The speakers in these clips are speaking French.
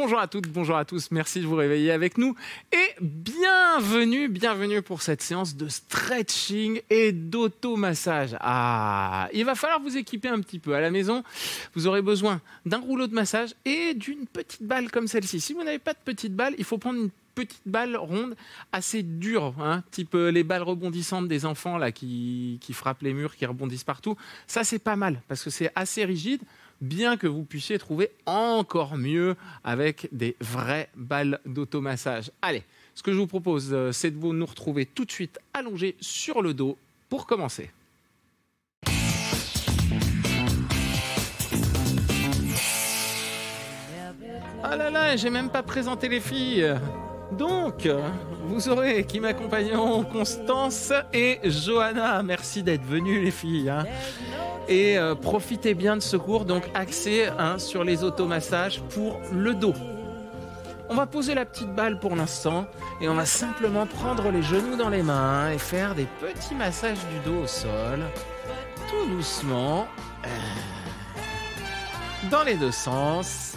Bonjour à toutes, bonjour à tous, merci de vous réveiller avec nous et bienvenue pour cette séance de stretching et d'automassage. Ah, il va falloir vous équiper un petit peu à la maison. Vous aurez besoin d'un rouleau de massage et d'une petite balle comme celle-ci. Si vous n'avez pas de petite balle, il faut prendre une petite balle ronde assez dure, type les balles rebondissantes des enfants là, qui frappent les murs, qui rebondissent partout. Ça, c'est pas mal parce que c'est assez rigide, bien que vous puissiez trouver encore mieux avec des vraies balles d'automassage. Allez, ce que je vous propose, c'est de nous retrouver tout de suite allongés sur le dos pour commencer. Ah là là, j'ai même pas présenté les filles. Donc, vous aurez qui m'accompagnent Constance et Johanna. Merci d'être venues les filles. Et profitez bien de ce cours, donc axé sur les automassages pour le dos. On va poser la petite balle pour l'instant et on va simplement prendre les genoux dans les mains et faire des petits massages du dos au sol, tout doucement, dans les deux sens.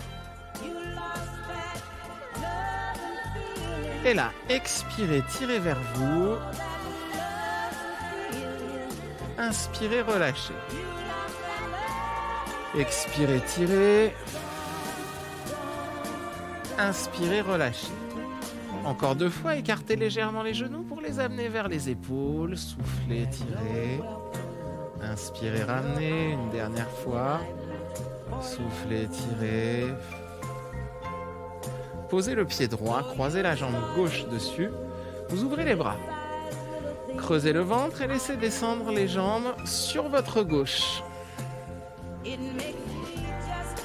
Et là, expirez, tirez vers vous. Inspirez, relâchez. Expirez, tirez. Inspirez, relâchez. Encore 2 fois, écartez légèrement les genoux pour les amener vers les épaules. Soufflez, tirez. Inspirez, ramenez. Une dernière fois. Soufflez, tirez. Posez le pied droit, croisez la jambe gauche dessus. Vous ouvrez les bras. Creusez le ventre et laissez descendre les jambes sur votre gauche.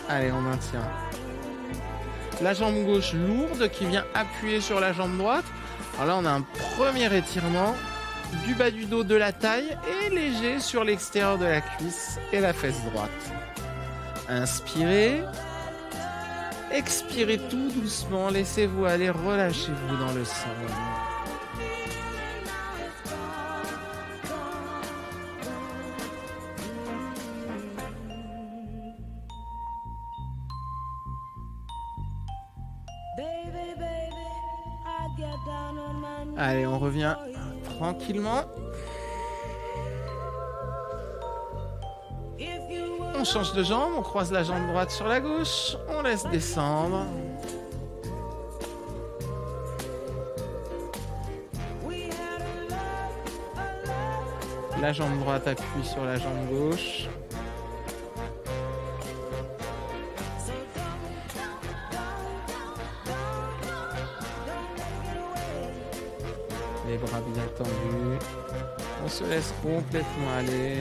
Allez, on maintient. La jambe gauche lourde qui vient appuyer sur la jambe droite. Alors là, on a un premier étirement du bas du dos, de la taille et léger sur l'extérieur de la cuisse et la fesse droite. Inspirez. Expirez tout doucement. Laissez-vous aller, relâchez-vous dans le sol. Allez, on revient tranquillement. On change de jambe, on croise la jambe droite sur la gauche, on laisse descendre. La jambe droite appuie sur la jambe gauche. Les bras bien tendus. On se laisse complètement aller.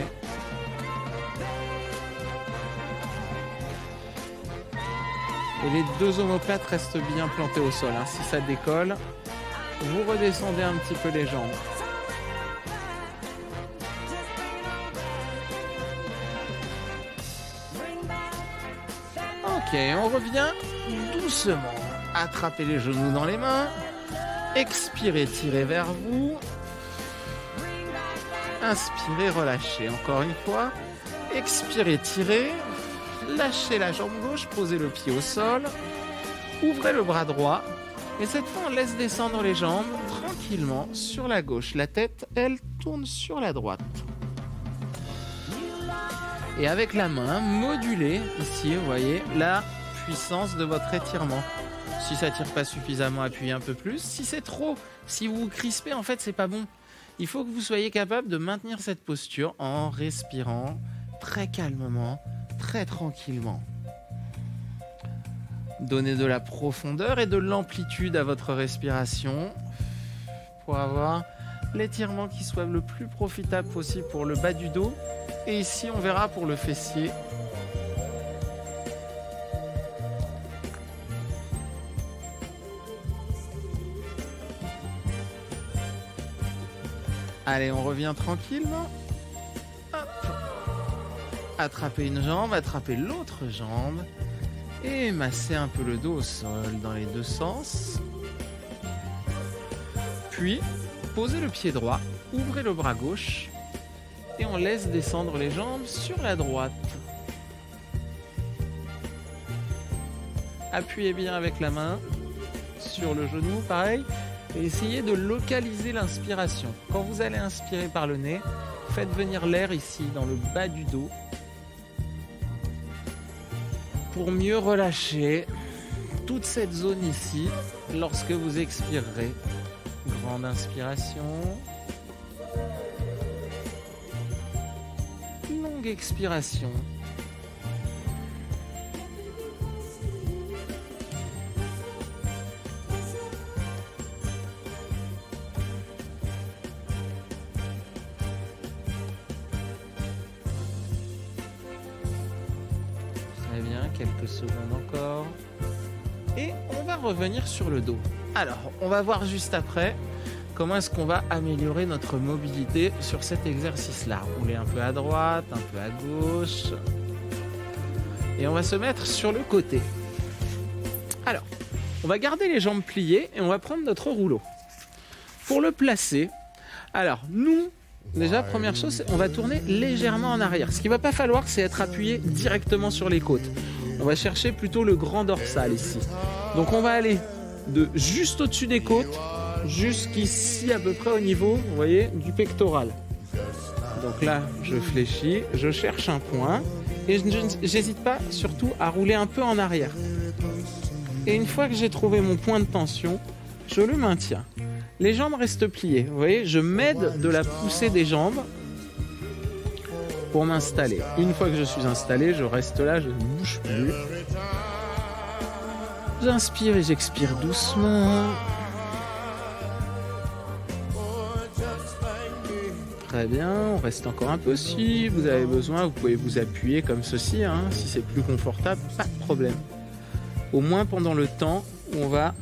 Et les 2 omoplates restent bien plantés au sol. Si ça décolle, vous redescendez un petit peu les jambes. Ok, on revient doucement. Attrapez les genoux dans les mains. Expirez, tirez vers vous. Inspirez, relâchez. Encore une fois. Expirez, tirez. Lâchez la jambe gauche, posez le pied au sol. Ouvrez le bras droit. Et cette fois, on laisse descendre les jambes tranquillement sur la gauche. La tête, elle, tourne sur la droite. Et avec la main, modulez ici, vous voyez, la puissance de votre étirement. Si ça tire pas suffisamment, appuyez un peu plus. Si c'est trop, si vous vous crispez, en fait, c'est pas bon. Il faut que vous soyez capable de maintenir cette posture en respirant très calmement, très tranquillement. Donnez de la profondeur et de l'amplitude à votre respiration pour avoir l'étirement qui soit le plus profitable possible pour le bas du dos. Et ici, on verra pour le fessier. Allez, on revient tranquillement. Hop. Attrapez une jambe, attrapez l'autre jambe. Et massez un peu le dos au sol dans les deux sens. Puis, posez le pied droit, ouvrez le bras gauche. Et on laisse descendre les jambes sur la droite. appuyez bien avec la main sur le genou, pareil, et essayez de localiser l'inspiration. Quand vous allez inspirer par le nez, faites venir l'air ici, dans le bas du dos, pour mieux relâcher toute cette zone ici lorsque vous expirerez. Grande inspiration. Longue expiration. Très bien, quelques secondes encore. Et on va revenir sur le dos. Alors, on va voir juste après comment est-ce qu'on va améliorer notre mobilité sur cet exercice-là. Rouler un peu à droite, un peu à gauche. Et on va se mettre sur le côté. Alors, on va garder les jambes pliées et on va prendre notre rouleau. Pour le placer, alors nous, déjà, première chose, on va tourner légèrement en arrière. Ce qu'il ne va pas falloir, c'est être appuyé directement sur les côtes. On va chercher plutôt le grand dorsal ici. Donc on va aller de juste au-dessus des côtes jusqu'ici à peu près au niveau, vous voyez, du pectoral. Donc là, je fléchis, je cherche un point et je n'hésite pas surtout à rouler un peu en arrière. Et une fois que j'ai trouvé mon point de tension, je le maintiens. Les jambes restent pliées, vous voyez, je m'aide de la poussée des jambes pour m'installer. Une fois que je suis installé, je reste là, je ne bouge plus. J'inspire et j'expire doucement. Très bien, on reste encore un peu. Si vous avez besoin, vous pouvez vous appuyer comme ceci, hein. Si c'est plus confortable, pas de problème. Au moins pendant le temps où on va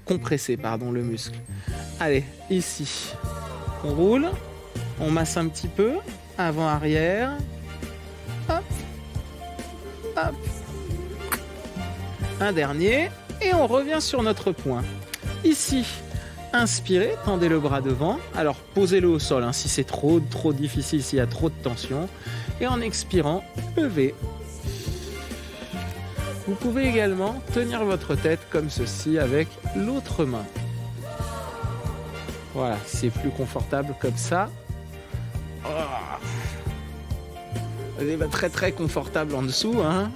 compresser le muscle. Allez, ici, on roule, on masse un petit peu, avant-arrière, hop, hop, un dernier, et on revient sur notre point. Ici, inspirez, tendez le bras devant, alors posez-le au sol, hein, si c'est trop difficile, s'il y a trop de tension, et en expirant, levez. Vous pouvez également tenir votre tête comme ceci avec l'autre main. Voilà, c'est plus confortable comme ça. C'est très très confortable en dessous, hein.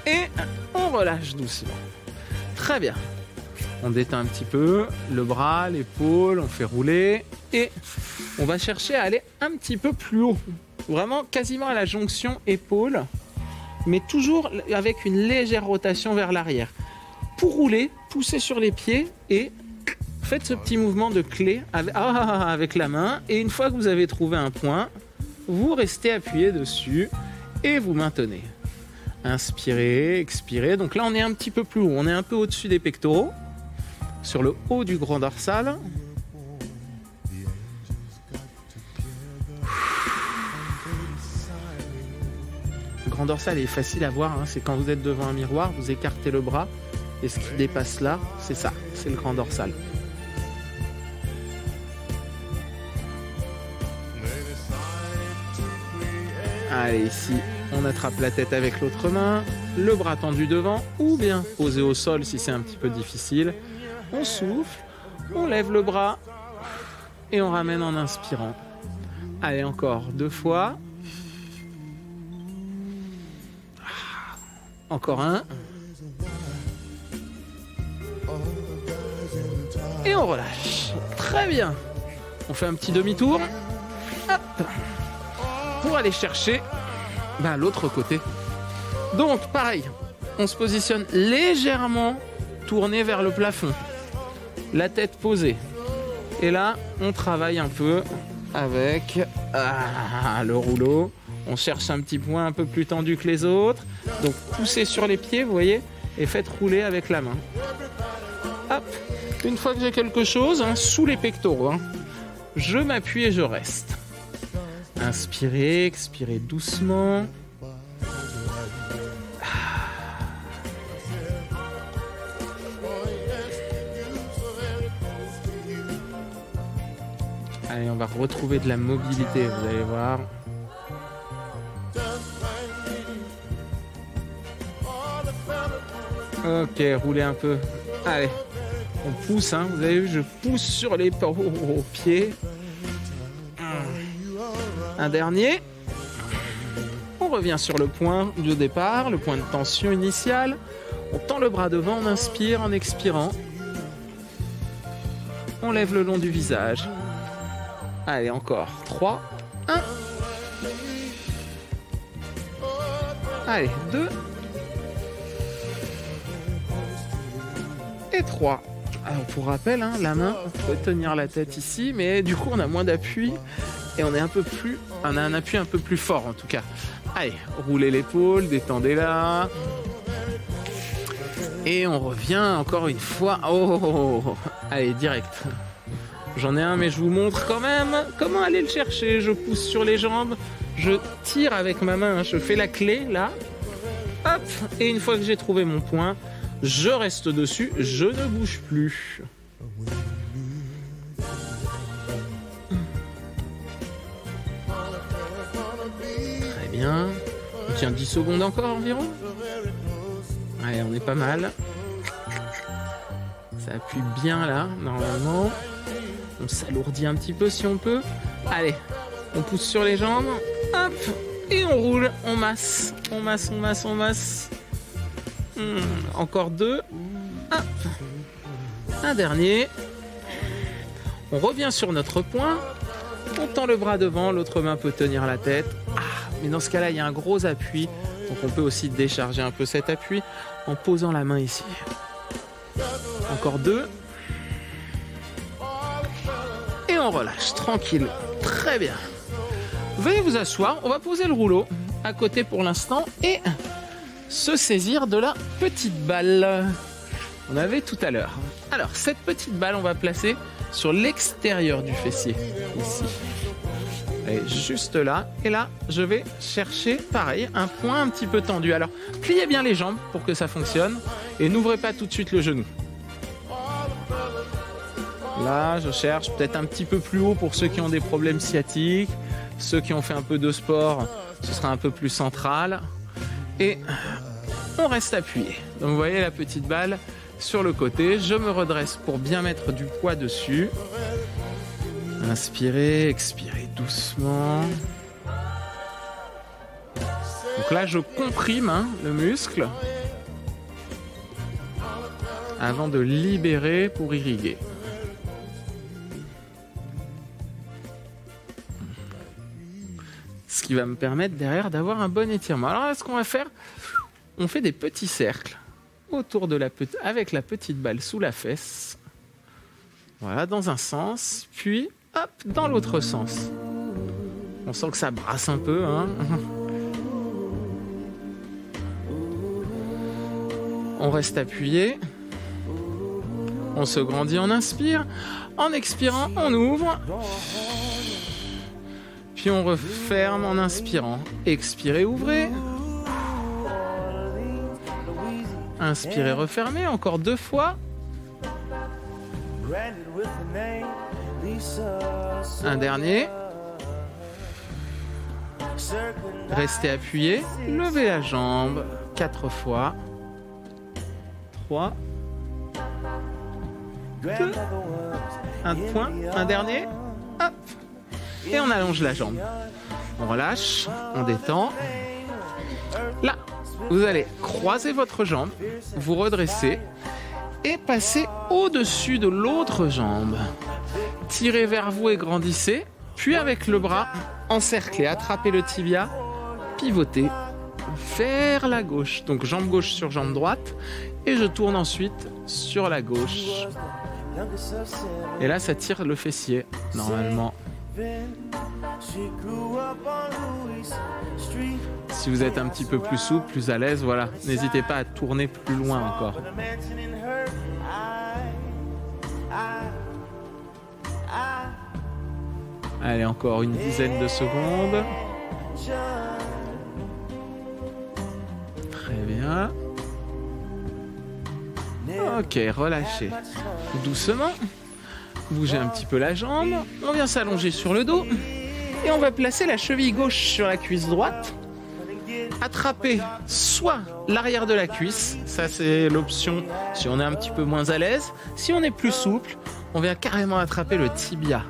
Et on relâche doucement. Très bien. On détend un petit peu le bras, l'épaule, on fait rouler. Et on va chercher à aller un petit peu plus haut. Vraiment quasiment à la jonction épaule. Mais toujours avec une légère rotation vers l'arrière. Pour rouler, poussez sur les pieds et faites ce petit mouvement de clé avec la main. Et une fois que vous avez trouvé un point, vous restez appuyé dessus et vous maintenez. Inspirez, expirez. Donc là, on est un petit peu plus haut. On est un peu au-dessus des pectoraux, sur le haut du grand dorsal. Le grand dorsal est facile à voir, hein. C'est quand vous êtes devant un miroir, vous écartez le bras et ce qui dépasse là, c'est ça, c'est le grand dorsal. Allez, ici, on attrape la tête avec l'autre main, le bras tendu devant ou bien posé au sol si c'est un petit peu difficile. On souffle, on lève le bras et on ramène en inspirant. Allez, encore 2 fois. Encore un. Et on relâche. Très bien. On fait un petit demi-tour. Hop. Pour aller chercher l'autre côté. Donc, pareil. On se positionne légèrement tourné vers le plafond. La tête posée. Et là, on travaille un peu avec le rouleau. On cherche un petit point un peu plus tendu que les autres. Donc poussez sur les pieds, vous voyez, et faites rouler avec la main. Hop. Une fois que j'ai quelque chose, hein, sous les pectoraux, hein, je m'appuie et je reste. Inspirez, expirez doucement. Allez, on va retrouver de la mobilité, vous allez voir. Ok, roulez un peu. Allez, on pousse, hein. Vous avez vu, je pousse sur les pieds. Un dernier. On revient sur le point de départ, le point de tension initial. On tend le bras devant, on inspire en expirant. On lève le long du visage. Allez, encore. 3, 1. Allez, 2. Et 3. Alors, pour rappel, hein, la main, on peut tenir la tête ici, mais du coup, on a moins d'appui et on a un appui un peu plus fort en tout cas. Allez, roulez l'épaule, détendez-la. Et on revient encore une fois. Oh, allez, direct. J'en ai un, mais je vous montre quand même comment aller le chercher. Je pousse sur les jambes, je tire avec ma main, je fais la clé, là. Hop, et une fois que j'ai trouvé mon point, je reste dessus, je ne bouge plus. Très bien. On tient 10 secondes encore environ. Allez, on est pas mal. Ça appuie bien là, normalement. On s'alourdit un petit peu si on peut. Allez, on pousse sur les jambes. Hop, et on roule, on masse. On masse, on masse, on masse. Encore 2. Hop. Un dernier. On revient sur notre point. On tend le bras devant, l'autre main peut tenir la tête. Mais dans ce cas-là, il y a un gros appui. Donc on peut aussi décharger un peu cet appui en posant la main ici. Encore 2. Et on relâche, tranquille. Très bien. Veuillez vous asseoir. On va poser le rouleau à côté pour l'instant et se saisir de la petite balle qu'on avait tout à l'heure. Alors, cette petite balle, on va placer sur l'extérieur du fessier, ici. Et juste là, et là, je vais chercher, pareil, un point un petit peu tendu. Alors, pliez bien les jambes pour que ça fonctionne et n'ouvrez pas tout de suite le genou. Là, je cherche peut-être un petit peu plus haut pour ceux qui ont des problèmes sciatiques, ceux qui ont fait un peu de sport, ce sera un peu plus central. Et on reste appuyé. Donc, vous voyez la petite balle sur le côté. Je me redresse pour bien mettre du poids dessus. Inspirez, expirez doucement. Donc là, je comprime le muscle avant de libérer pour irriguer. Ce qui va me permettre derrière d'avoir un bon étirement. Alors là, ce qu'on va faire, on fait des petits cercles autour de avec la petite balle sous la fesse. Voilà, dans un sens, puis hop, dans l'autre sens. On sent que ça brasse un peu, hein. On reste appuyé. On se grandit, on inspire. En expirant, on ouvre. Puis on referme en inspirant. Expirez, ouvrez. Inspirez, refermez. Encore 2 fois. Un dernier. Restez appuyé. Levez la jambe 4 fois. 3. 2. Un point. Un dernier. Hop. Et on allonge la jambe. On relâche. On détend. Là, vous allez croiser votre jambe. Vous redressez. Et passez au-dessus de l'autre jambe. Tirez vers vous et grandissez. Puis avec le bras encerclé, attrapez le tibia, pivotez vers la gauche. Donc jambe gauche sur jambe droite. Et je tourne ensuite sur la gauche. Et là, ça tire le fessier, normalement. Si vous êtes un petit peu plus souple, plus à l'aise, voilà. N'hésitez pas à tourner plus loin encore. Allez, encore une dizaine de secondes. Très bien. Ok, relâchez. Doucement. Bougez un petit peu la jambe. On vient s'allonger sur le dos. Et on va placer la cheville gauche sur la cuisse droite. attraper soit l'arrière de la cuisse, ça c'est l'option si on est un petit peu moins à l'aise. Si on est plus souple, on vient carrément attraper le tibia.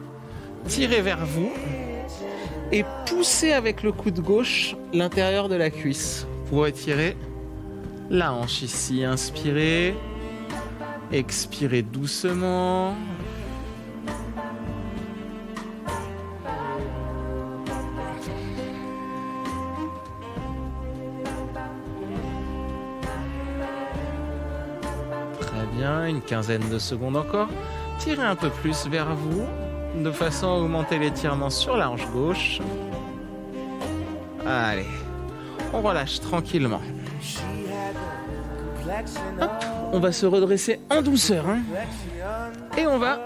Tirez vers vous et poussez avec le coude gauche l'intérieur de la cuisse pour étirer la hanche ici. Inspirez, expirez doucement. Une quinzaine de secondes encore. Tirez un peu plus vers vous de façon à augmenter l'étirement sur la hanche gauche. Allez, on relâche tranquillement. Hop, on va se redresser en douceur hein. Et on va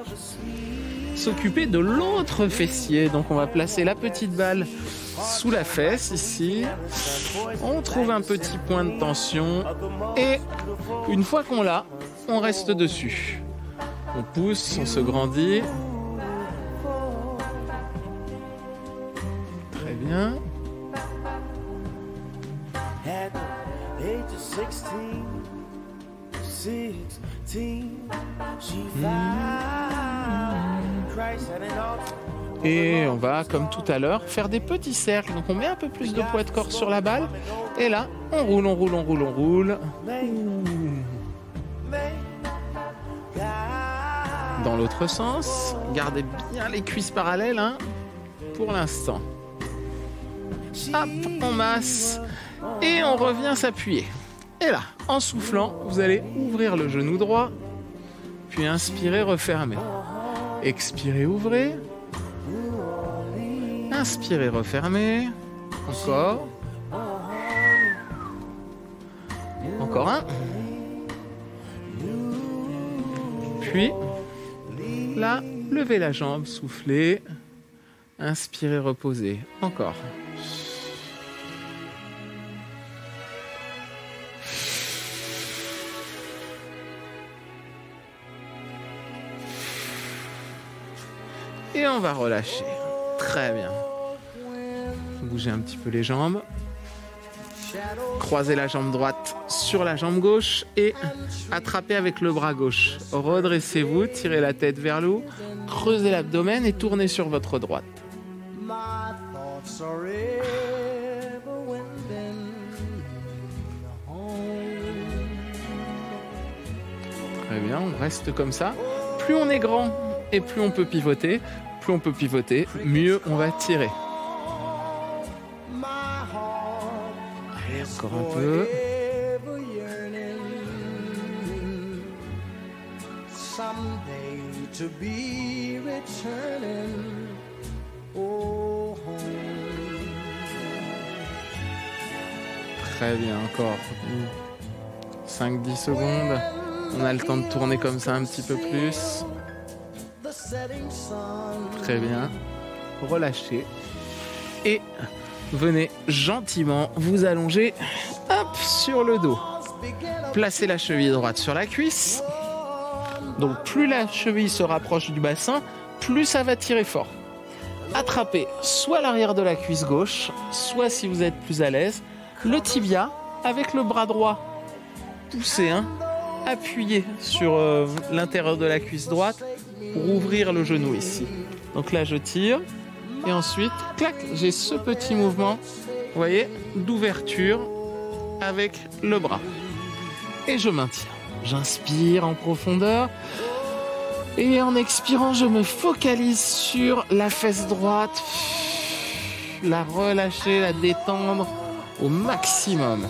s'occuper de l'autre fessier. Donc on va placer la petite balle sous la fesse ici. On trouve un petit point de tension et une fois qu'on l'a, on reste dessus. On pousse, on se grandit. Très bien. Et on va, comme tout à l'heure, faire des petits cercles. Donc on met un peu plus de poids de corps sur la balle. Et là, on roule, on roule, on roule, on roule. Dans l'autre sens, gardez bien les cuisses parallèles hein, pour l'instant. Hop, on masse et on revient s'appuyer. Et là, en soufflant, vous allez ouvrir le genou droit, puis inspirez, refermez. Expirez, ouvrez. Inspirez, refermez. Encore. Encore un. Puis, là, levez la jambe, soufflez. Inspirez, reposez. Encore. Et on va relâcher. Très bien. Bougez un petit peu les jambes. Croisez la jambe droite sur la jambe gauche et attrapez avec le bras gauche. Redressez-vous, tirez la tête vers le haut, creusez l'abdomen et tournez sur votre droite. Très bien, on reste comme ça. Plus on est grand et plus on peut pivoter. Plus on peut pivoter, mieux on va tirer. Allez, encore un peu. Très bien, encore 5-10 secondes. On a le temps de tourner comme ça un petit peu plus. Très bien. Relâchez. Et venez gentiment vous allonger hop, sur le dos. Placez la cheville droite sur la cuisse. Donc plus la cheville se rapproche du bassin, plus ça va tirer fort. Attrapez soit l'arrière de la cuisse gauche, soit si vous êtes plus à l'aise, le tibia avec le bras droit. Poussez, hein, appuyez sur l'intérieur de la cuisse droite pour ouvrir le genou ici. Donc là je tire et ensuite, clac, j'ai ce petit mouvement, vous voyez, d'ouverture avec le bras. Et je maintiens. J'inspire en profondeur et en expirant, je me focalise sur la fesse droite, la relâcher, la détendre au maximum.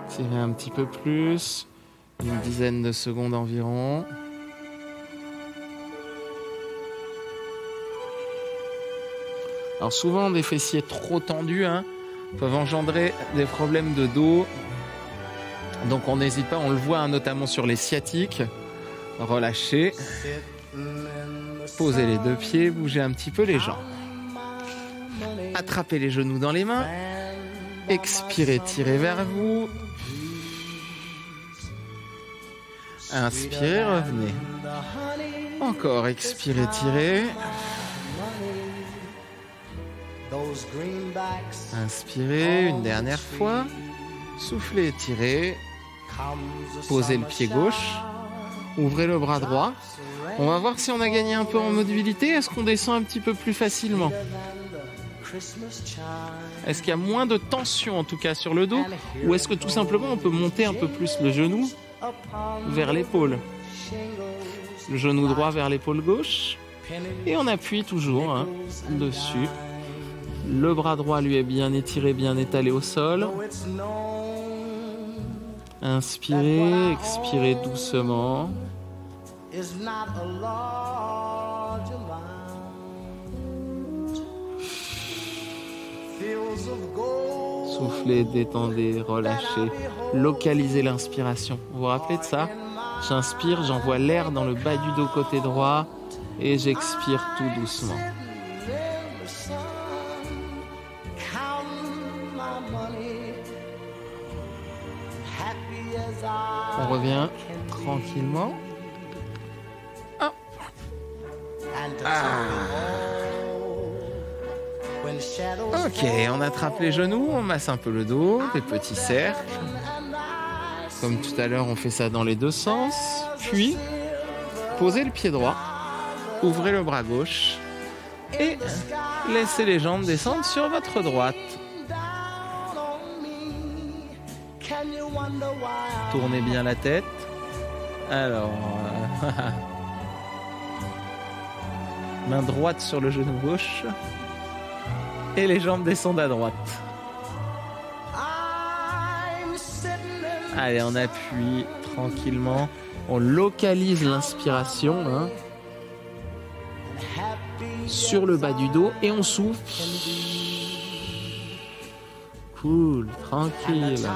Tirez un petit peu plus, une dizaine de secondes environ. Alors souvent des fessiers trop tendus peuvent engendrer des problèmes de dos. Donc on n'hésite pas, on le voit notamment sur les sciatiques. Relâchez. Posez les deux pieds, bougez un petit peu les jambes. Attrapez les genoux dans les mains. Expirez, tirez vers vous. Inspirez, revenez. Encore, expirez, tirez. Inspirez, une dernière fois. Soufflez, tirez. Posez le pied gauche. Ouvrez le bras droit. On va voir si on a gagné un peu en mobilité. Est-ce qu'on descend un petit peu plus facilement? Est-ce qu'il y a moins de tension en tout cas sur le dos? Ou est-ce que tout simplement on peut monter un peu plus le genou vers l'épaule? Le genou droit vers l'épaule gauche. Et on appuie toujours dessus. Le bras droit lui est bien étiré, bien étalé au sol. Inspirez, expirez doucement. Soufflez, détendez, relâchez. Localisez l'inspiration. Vous vous rappelez de ça? J'inspire, j'envoie l'air dans le bas du dos côté droit et j'expire tout doucement. On revient tranquillement. Hop. Ok, on attrape les genoux, on masse un peu le dos, des petits cercles. Comme tout à l'heure, on fait ça dans les deux sens. Puis, posez le pied droit, ouvrez le bras gauche et laissez les jambes descendre sur votre droite. Tournez bien la tête. Alors, main droite sur le genou gauche et les jambes descendent à droite. Allez, on appuie tranquillement. On localise l'inspiration sur le bas du dos et on souffle. Cool, tranquille.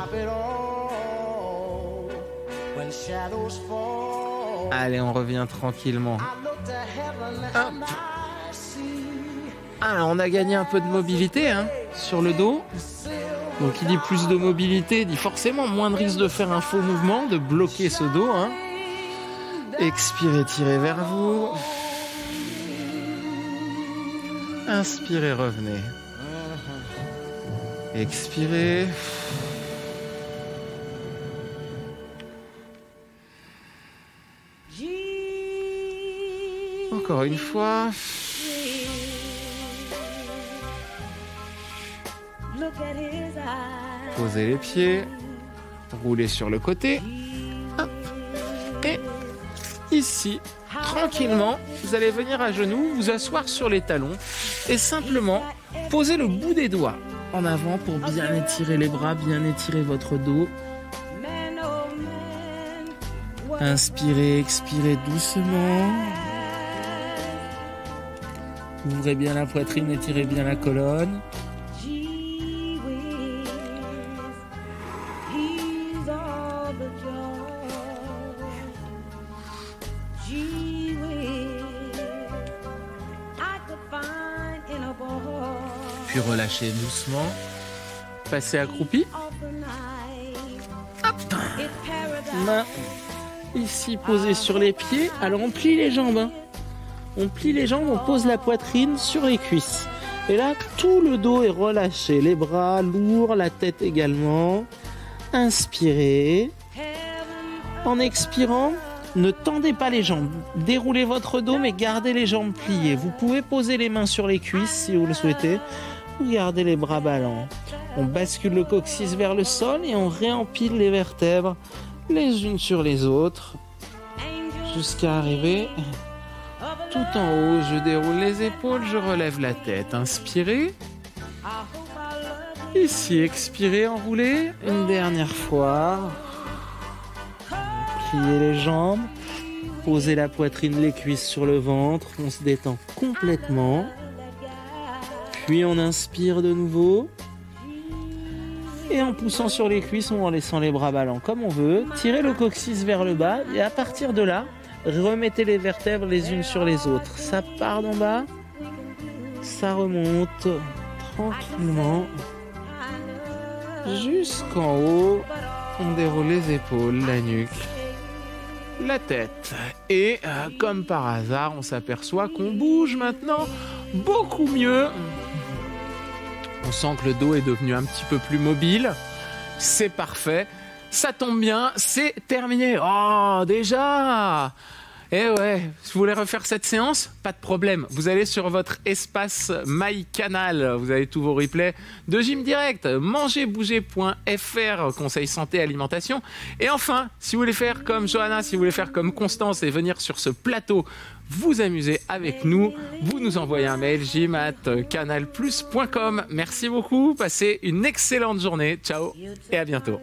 Allez, on revient tranquillement. Hop. Alors, on a gagné un peu de mobilité sur le dos. Donc, qui dit plus de mobilité, dit forcément moins de risque de faire un faux mouvement, de bloquer ce dos. Expirez, tirez vers vous. Inspirez, revenez. Expirez. Encore une fois. Posez les pieds. Roulez sur le côté. Hop. Et ici, tranquillement, vous allez venir à genoux, vous asseoir sur les talons et simplement poser le bout des doigts en avant pour bien étirer les bras, bien étirer votre dos. Inspirez, expirez doucement. Ouvrez bien la poitrine, étirez bien la colonne. Puis relâchez doucement. Passez accroupi. Hop. Main ici posée sur les pieds. Alors on plie les jambes. On plie les jambes, on pose la poitrine sur les cuisses. Et là, tout le dos est relâché. Les bras lourds, la tête également. Inspirez. En expirant, ne tendez pas les jambes. Déroulez votre dos, mais gardez les jambes pliées. Vous pouvez poser les mains sur les cuisses si vous le souhaitez. Ou gardez les bras ballants. On bascule le coccyx vers le sol et on réempile les vertèbres les unes sur les autres jusqu'à arriver tout en haut. Je déroule les épaules, je relève la tête. Inspirez. Ici, expirez, enroulez. Une dernière fois. Pliez les jambes. Posez la poitrine, les cuisses sur le ventre. On se détend complètement. Puis on inspire de nouveau. Et en poussant sur les cuisses ou en laissant les bras ballants comme on veut, tirez le coccyx vers le bas et à partir de là, remettez les vertèbres les unes sur les autres. Ça part d'en bas, ça remonte tranquillement jusqu'en haut. On déroule les épaules, la nuque, la tête. Et comme par hasard, on s'aperçoit qu'on bouge maintenant beaucoup mieux. On sent que le dos est devenu un petit peu plus mobile. C'est parfait. Ça tombe bien, c'est terminé. Oh, déjà! Eh ouais, si vous voulez refaire cette séance, pas de problème. Vous allez sur votre espace MyCanal, vous avez tous vos replays de Gym Direct, mangerbouger.fr, conseils santé, alimentation. Et enfin, si vous voulez faire comme Johanna, si vous voulez faire comme Constance et venir sur ce plateau, vous amuser avec nous, vous nous envoyez un mail, gym@canalplus.com. Merci beaucoup, passez une excellente journée. Ciao et à bientôt.